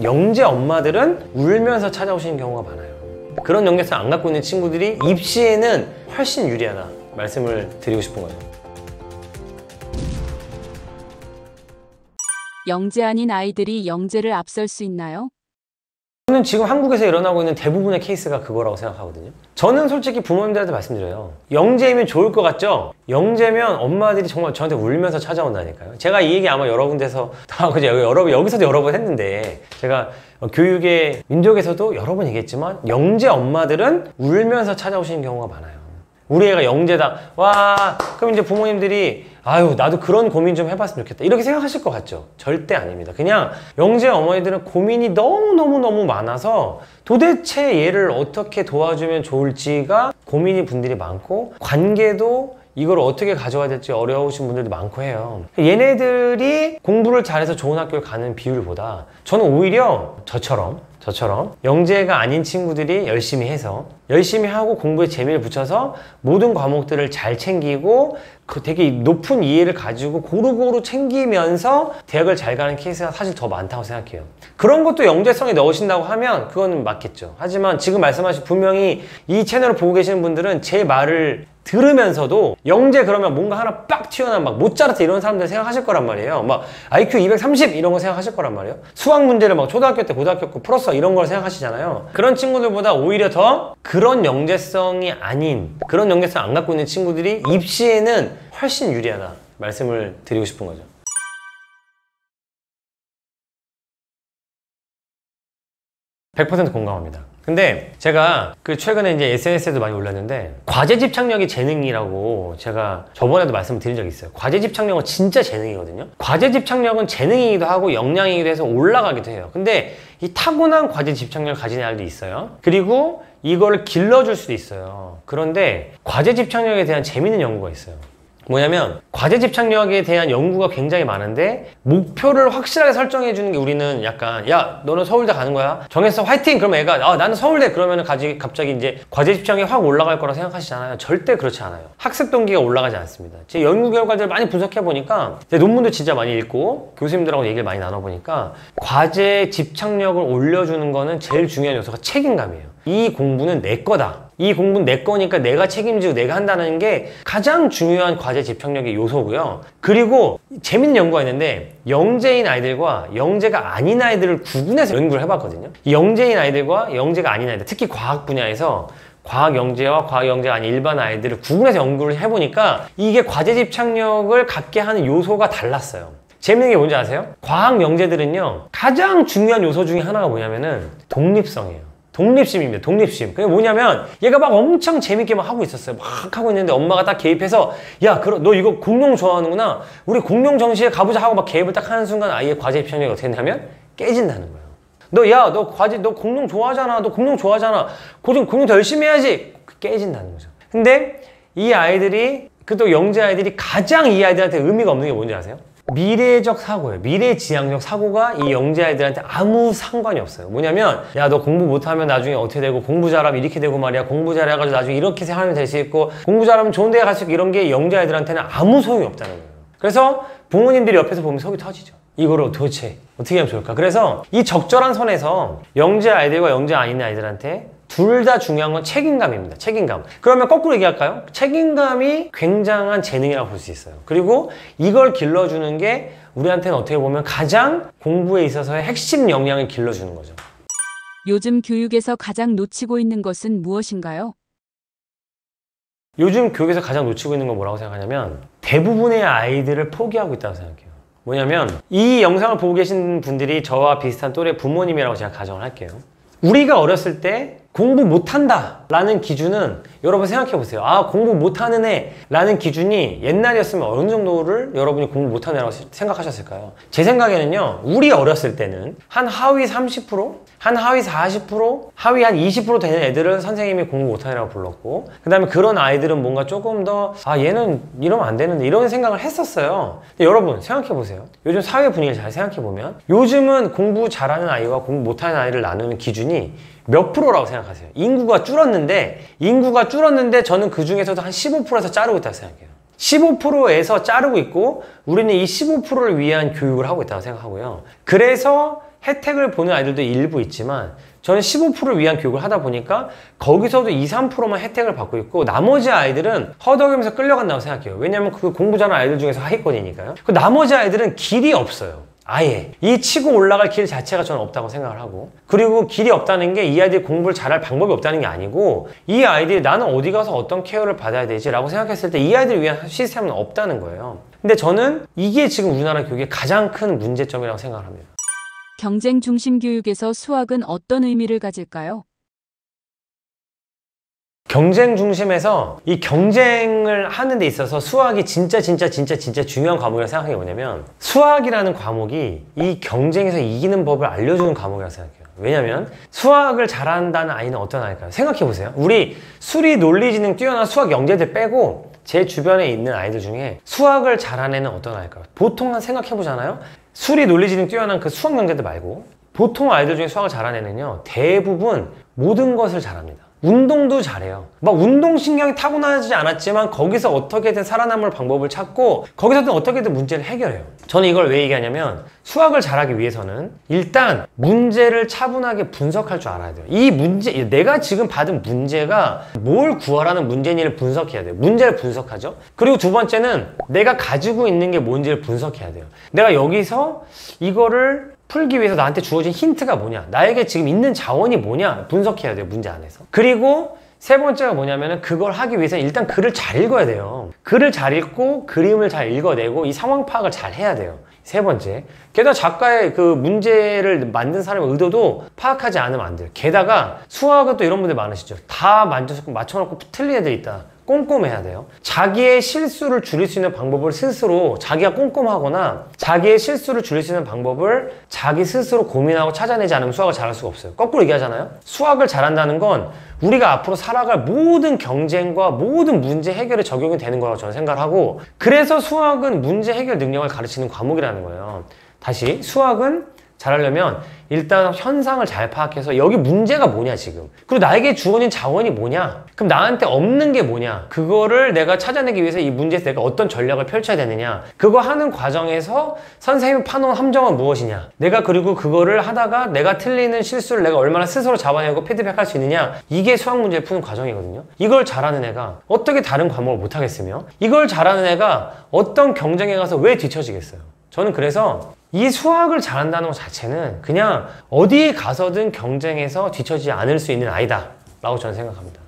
영재 엄마들은 울면서 찾아오시는 경우가 많아요. 그런 영재성 안 갖고 있는 친구들이 입시에는 훨씬 유리하다 말씀을 드리고 싶은 거예요. 영재 아닌 아이들이 영재를 앞설 수 있나요? 저는 지금 한국에서 일어나고 있는 대부분의 케이스가 그거라고 생각하거든요. 저는 솔직히 부모님들한테 말씀드려요. 영재이면 좋을 것 같죠? 영재면 엄마들이 정말 저한테 울면서 찾아온다니까요. 제가 이 얘기 아마 여러 군데서 다 여기서도 여러 번 했는데, 제가 교육의 민족에서도 여러 번 얘기했지만 영재 엄마들은 울면서 찾아오시는 경우가 많아요. 우리 애가 영재다. 와, 그럼 이제 부모님들이 아유, 나도 그런 고민 좀 해봤으면 좋겠다 이렇게 생각하실 것 같죠? 절대 아닙니다. 그냥 영재 어머니들은 고민이 너무너무 많아서 도대체 얘를 어떻게 도와주면 좋을지가 고민이 분들이 많고, 관계도 이걸 어떻게 가져가야 될지 어려우신 분들도 많고 해요. 얘네들이 공부를 잘해서 좋은 학교를 가는 비율보다 저는 오히려 저처럼 영재가 아닌 친구들이 열심히 해서 열심히 하고 공부에 재미를 붙여서 모든 과목들을 잘 챙기고 되게 높은 이해를 가지고 고루고루 챙기면서 대학을 잘 가는 케이스가 사실 더 많다고 생각해요. 그런 것도 영재성에 넣으신다고 하면 그거는 맞겠죠. 하지만 지금 말씀하신, 분명히 이 채널을 보고 계시는 분들은 제 말을 들으면서도 영재 그러면 뭔가 하나 빡 튀어나온 막 모차르트 이런 사람들 생각하실 거란 말이에요. 막 IQ 230 이런 거 생각하실 거란 말이에요. 수학 문제를 막 초등학교 때 고등학교 때 풀었어 이런 걸 생각하시잖아요. 그런 친구들보다 오히려 더 그런 영재성이 아닌, 그런 영재성 안 갖고 있는 친구들이 입시에는 훨씬 유리하다 말씀을 드리고 싶은 거죠. (100% 공감합니다). 근데 제가 최근에 이제 SNS에도 많이 올렸는데, 과제 집착력이 재능이라고 제가 저번에도 말씀을 드린 적이 있어요. 과제 집착력은 진짜 재능이거든요. 과제 집착력은 재능이기도 하고 역량이기도 해서 올라가기도 해요. 근데 이 타고난 과제 집착력을 가진 애들도 있어요. 그리고 이걸 길러줄 수도 있어요. 그런데 과제 집착력에 대한 재미있는 연구가 있어요. 뭐냐면, 과제 집착력에 대한 연구가 굉장히 많은데 목표를 확실하게 설정해 주는 게, 우리는 약간 야 너는 서울대 가는 거야 정했어 화이팅! 그러면 애가 나는 서울대 그러면은 갑자기 이제 과제 집착이 확 올라갈 거라 생각하시잖아요. 절대 그렇지 않아요. 학습 동기가 올라가지 않습니다. 제 연구 결과들을 많이 분석해 보니까, 제 논문도 진짜 많이 읽고 교수님들하고 얘기를 많이 나눠보니까, 과제 집착력을 올려주는 거는 제일 중요한 요소가 책임감이에요. 이 공부는 내 거다. 이 공부는 내 거니까 내가 책임지고 내가 한다는 게 가장 중요한 과제 집착력의 요소고요. 그리고 재밌는 연구가 있는데, 영재인 아이들과 영재가 아닌 아이들을 구분해서 연구를 해봤거든요. 이 영재인 아이들과 영재가 아닌 아이들, 특히 과학 분야에서 과학 영재와 과학 영재가 아닌 일반 아이들을 구분해서 연구를 해보니까 이게 과제 집착력을 갖게 하는 요소가 달랐어요. 재밌는 게 뭔지 아세요? 과학 영재들은요, 가장 중요한 요소 중에 하나가 뭐냐면은 독립성이에요. 독립심입니다. 독립심. 그게 뭐냐면, 얘가 막 엄청 재밌게 막 하고 있었어요. 막 하고 있는데 엄마가 딱 개입해서, 야, 너 이거 공룡 좋아하는구나. 우리 공룡 전시회 가보자 하고 막 개입을 딱 하는 순간 아이의 과제 집착력이 어떻게 되냐면 깨진다는 거예요. 너 공룡 좋아하잖아. 너 공룡 좋아하잖아. 공룡 더 열심히 해야지. 깨진다는 거죠. 근데 이 아이들이, 또 영재 아이들이 가장 이 아이들한테 의미가 없는 게 뭔지 아세요? 미래적 사고예요. 미래지향적 사고가 이 영재 아이들한테 아무 상관이 없어요. 뭐냐면, 야, 너 공부 못하면 나중에 어떻게 되고, 공부 잘하면 이렇게 되고 말이야. 공부 잘해가지고 나중에 이렇게 생활하면 될 수 있고, 공부 잘하면 좋은 데에 갈 수 있고, 이런 게 영재 아이들한테는 아무 소용이 없다는 거예요. 그래서 부모님들이 옆에서 보면 속이 터지죠. 이거를 도대체 어떻게 하면 좋을까? 그래서 이 적절한 선에서 영재 아이들과 영재 아닌 아이들한테 둘 다 중요한 건 책임감입니다. 책임감. 그러면 거꾸로 얘기할까요? 책임감이 굉장한 재능이라고 볼 수 있어요. 그리고 이걸 길러주는 게 우리한테는 어떻게 보면 가장 공부에 있어서의 핵심 역량을 길러주는 거죠. 요즘 교육에서 가장 놓치고 있는 것은 무엇인가요? 요즘 교육에서 가장 놓치고 있는 건 뭐라고 생각하냐면, 대부분의 아이들을 포기하고 있다고 생각해요. 뭐냐면, 이 영상을 보고 계신 분들이 저와 비슷한 또래 부모님이라고 제가 가정을 할게요. 우리가 어렸을 때 공부 못한다 라는 기준은, 여러분 생각해 보세요. 아, 공부 못하는 애 라는 기준이 옛날이었으면 어느 정도를 여러분이 공부 못하는 애라고 생각하셨을까요? 제 생각에는요, 우리 어렸을 때는 한 하위 30%? 한 하위 40%? 하위 한 20% 되는 애들은 선생님이 공부 못하는 애라고 불렀고, 그 다음에 그런 아이들은 뭔가 조금 더 얘는 이러면 안 되는데 이런 생각을 했었어요. 근데 여러분 생각해 보세요. 요즘 사회 분위기를 잘 생각해 보면, 요즘은 공부 잘하는 아이와 공부 못하는 아이를 나누는 기준이 몇 프로라고 생각하세요? 인구가 줄었는데 저는 그 중에서도 한 15%에서 자르고 있다고 생각해요. 15%에서 자르고 있고, 우리는 이 15%를 위한 교육을 하고 있다고 생각하고요. 그래서 혜택을 보는 아이들도 일부 있지만 저는 15%를 위한 교육을 하다 보니까 거기서도 2, 3%만 혜택을 받고 있고 나머지 아이들은 허덕이면서 끌려간다고 생각해요. 왜냐면 그 공부 잘하는 아이들 중에서 하위권이니까요. 그 나머지 아이들은 길이 없어요. 아예 이 치고 올라갈 길 자체가 저는 없다고 생각을 하고, 그리고 길이 없다는 게 이 아이들이 공부를 잘할 방법이 없다는 게 아니고 이 아이들이 나는 어디 가서 어떤 케어를 받아야 되지 라고 생각했을 때 이 아이들을 위한 시스템은 없다는 거예요. 근데 저는 이게 지금 우리나라 교육의 가장 큰 문제점이라고 생각을 합니다. 경쟁 중심 교육에서 수학은 어떤 의미를 가질까요? 경쟁 중심에서 이 경쟁을 하는 데 있어서 수학이 진짜 중요한 과목이라고 생각한 게 뭐냐면, 수학이라는 과목이 이 경쟁에서 이기는 법을 알려주는 과목이라고 생각해요. 왜냐면 수학을 잘한다는 아이는 어떤 아이일까요? 생각해보세요. 우리 수리, 논리, 지능 뛰어난 수학 영재들 빼고 제 주변에 있는 아이들 중에 수학을 잘하는 애는 어떤 아이일까요? 보통 생각해보잖아요. 수리, 논리, 지능 뛰어난 그 수학 영재들 말고 보통 아이들 중에 수학을 잘하는 애는요, 대부분 모든 것을 잘합니다. 운동도 잘해요. 막 운동신경이 타고나지 않았지만 거기서 어떻게든 살아남을 방법을 찾고 거기서든 어떻게든 문제를 해결해요. 저는 이걸 왜 얘기하냐면, 수학을 잘하기 위해서는 일단 문제를 차분하게 분석할 줄 알아야 돼요. 이 문제, 내가 지금 받은 문제가 뭘 구하라는 문제인지를 분석해야 돼요. 문제를 분석하죠. 그리고 두 번째는 내가 가지고 있는 게 뭔지를 분석해야 돼요. 내가 여기서 이거를 풀기 위해서 나한테 주어진 힌트가 뭐냐, 나에게 지금 있는 자원이 뭐냐 분석해야 돼요, 문제 안에서. 그리고 세 번째가 뭐냐면은, 그걸 하기 위해서는 일단 글을 잘 읽어야 돼요. 글을 잘 읽고 그림을 잘 읽어내고 이 상황 파악을 잘 해야 돼요. 세 번째, 게다가 작가의 그 문제를 만든 사람의 의도도 파악하지 않으면 안 돼요. 게다가 수학은 또 이런 분들 많으시죠. 다 맞춰놓고 틀린 애들 있다. 꼼꼼해야 돼요. 자기의 실수를 줄일 수 있는 방법을 스스로, 자기가 꼼꼼하거나 자기의 실수를 줄일 수 있는 방법을 자기 스스로 고민하고 찾아내지 않으면 수학을 잘할 수가 없어요. 거꾸로 얘기하잖아요. 수학을 잘한다는 건 우리가 앞으로 살아갈 모든 경쟁과 모든 문제 해결에 적용이 되는 거라고 저는 생각을 하고, 그래서 수학은 문제 해결 능력을 가르치는 과목이라는 거예요. 다시, 수학은 잘하려면 일단 현상을 잘 파악해서 여기 문제가 뭐냐 지금, 그리고 나에게 주어진 자원이 뭐냐, 그럼 나한테 없는 게 뭐냐, 그거를 내가 찾아내기 위해서 이 문제에서 내가 어떤 전략을 펼쳐야 되느냐, 그거 하는 과정에서 선생님이 파놓은 함정은 무엇이냐, 내가 그리고 그거를 하다가 내가 틀리는 실수를 내가 얼마나 스스로 잡아내고 피드백할 수 있느냐, 이게 수학 문제를 푸는 과정이거든요. 이걸 잘하는 애가 어떻게 다른 과목을 못하겠으며, 이걸 잘하는 애가 어떤 경쟁에 가서 왜 뒤처지겠어요. 저는 그래서 이 수학을 잘한다는 것 자체는 그냥 어디에 가서든 경쟁에서 뒤처지지 않을 수 있는 아이다 라고 저는 생각합니다.